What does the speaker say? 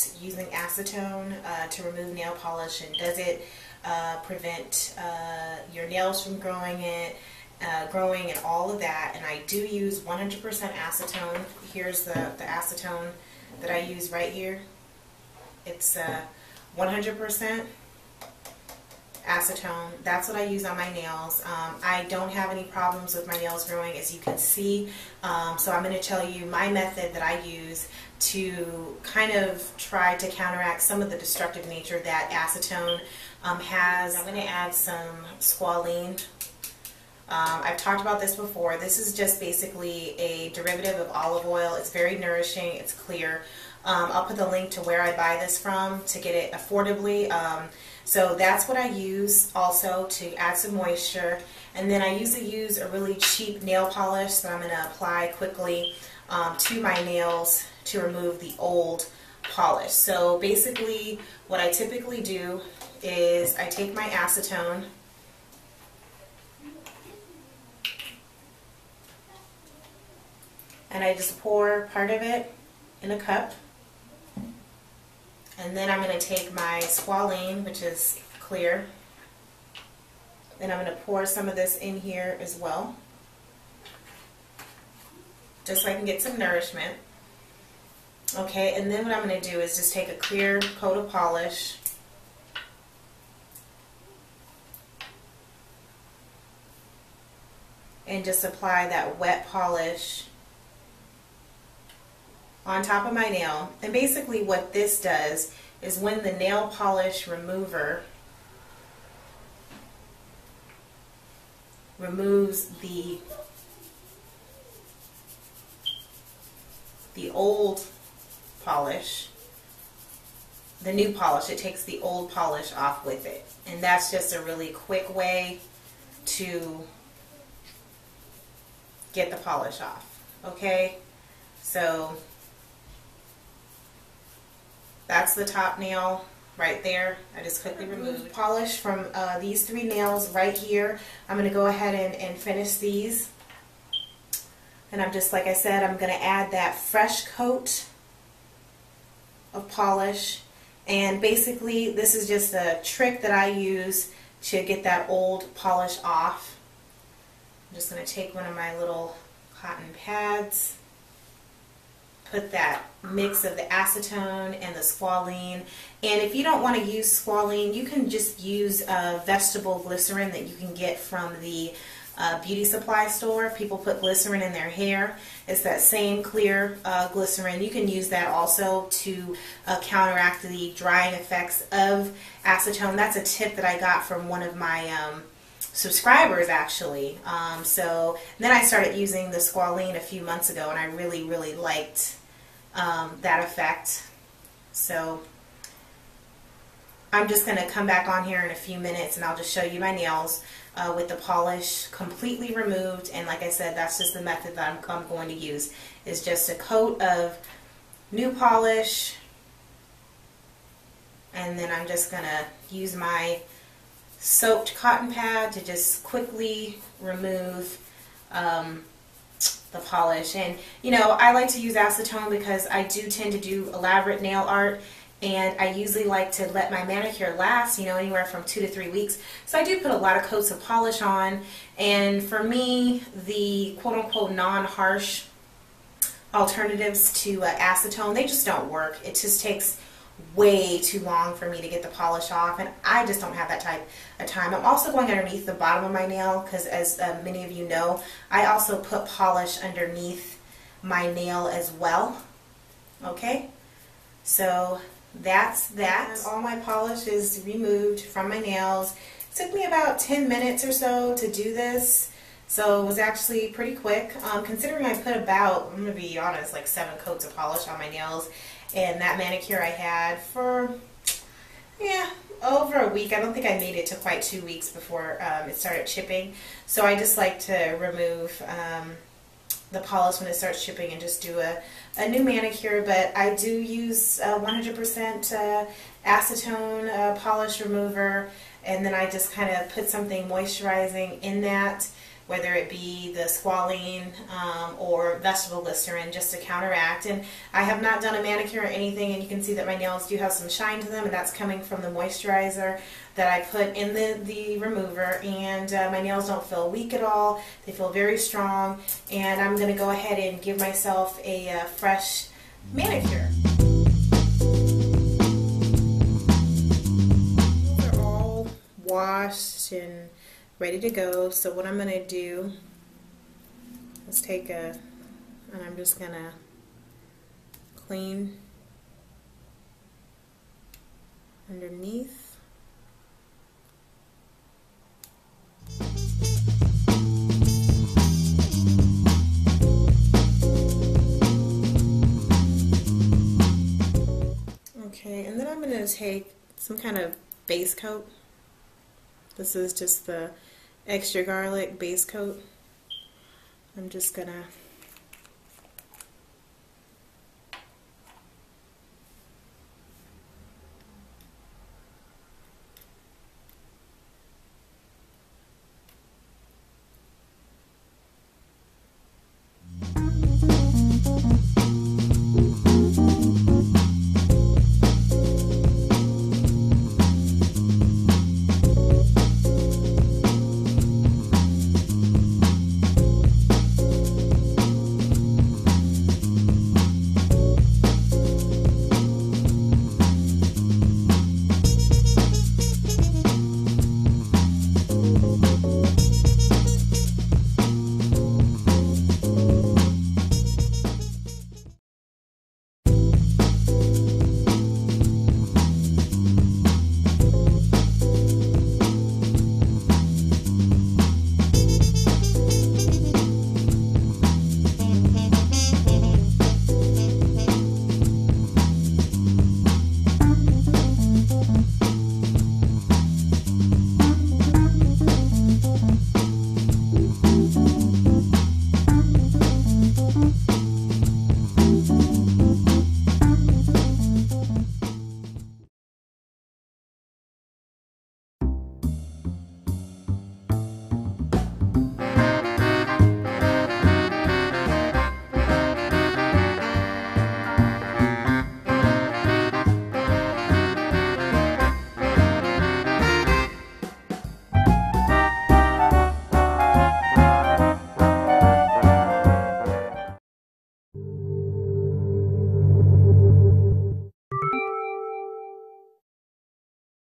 about using acetone to remove nail polish, and does it prevent your nails from growing and all of that. And I do use 100% acetone. Here's the acetone that I use right here. It's 100% acetone. That's what I use on my nails. I don't have any problems with my nails growing, as you can see. So I'm going to tell you my method that I use to kind of try to counteract some of the destructive nature that acetone has. I'm going to add some squalene. I've talked about this before. This is just basically a derivative of olive oil. It's very nourishing. It's clear. I'll put the link to where I buy this from to get it affordably. So that's what I use also to add some moisture. And then I usually use a really cheap nail polish that I'm going to apply quickly to my nails to remove the old polish. So basically what I typically do is I take my acetone, and I just pour part of it in a cup. And then I'm going to take my squalene, which is clear. Then I'm going to pour some of this in here as well, just so I can get some nourishment. Okay, and then what I'm going to do is just take a clear coat of polish and just apply that wet polish on top of my nail. And basically what this does is when the nail polish remover removes the old polish, the new polish, it takes the old polish off with it. And that's just a really quick way to get the polish off. Okay, so that's the top nail right there. I just quickly removed polish from these three nails right here. I'm going to go ahead and finish these. And I'm just, like I said, I'm going to add that fresh coat of polish. And basically this is just a trick that I use to get that old polish off. I'm just going to take one of my little cotton pads, put that mix of the acetone and the squalene. And if you don't want to use squalene, you can just use vegetable glycerin that you can get from the beauty supply store. People put glycerin in their hair. It's that same clear glycerin. You can use that also to counteract the drying effects of acetone. That's a tip that I got from one of my subscribers, actually. So then I started using the squalene a few months ago, and I really, really liked that effect. So I'm just going to come back on here in a few minutes and I'll just show you my nails with the polish completely removed. And like I said, that's just the method that I'm going to use, is just a coat of new polish, and then I'm just going to use my soaked cotton pad to just quickly remove the polish. And you know, I like to use acetone because I do tend to do elaborate nail art, and I usually like to let my manicure last, you know, anywhere from 2 to 3 weeks. So I do put a lot of coats of polish on, and for me, the quote-unquote non-harsh alternatives to acetone, they just don't work. It just takes way too long for me to get the polish off, and I just don't have that type of time. I'm also going underneath the bottom of my nail because, as many of you know, I also put polish underneath my nail as well. Okay, so that's that. All my polish is removed from my nails. It took me about 10 minutes or so to do this, so it was actually pretty quick. Considering I put about, I'm going to be honest, like 7 coats of polish on my nails. And that manicure I had for, yeah, over a week. I don't think I made it to quite 2 weeks before it started chipping. So I just like to remove the polish when it starts chipping and just do a new manicure. But I do use 100% acetone polish remover, and then I just kind of put something moisturizing in that whether it be the Squalene or vegetable glycerin, just to counteract. And I have not done a manicure or anything, and you can see that my nails do have some shine to them, and that's coming from the moisturizer that I put in the remover. And my nails don't feel weak at all. They feel very strong, and I'm going to go ahead and give myself a fresh manicure. They're all washed and ready to go. So what I'm going to do is and I'm just going to clean underneath. Okay, and then I'm going to take some kind of base coat. This is just the extra garlic base coat. I'm just going to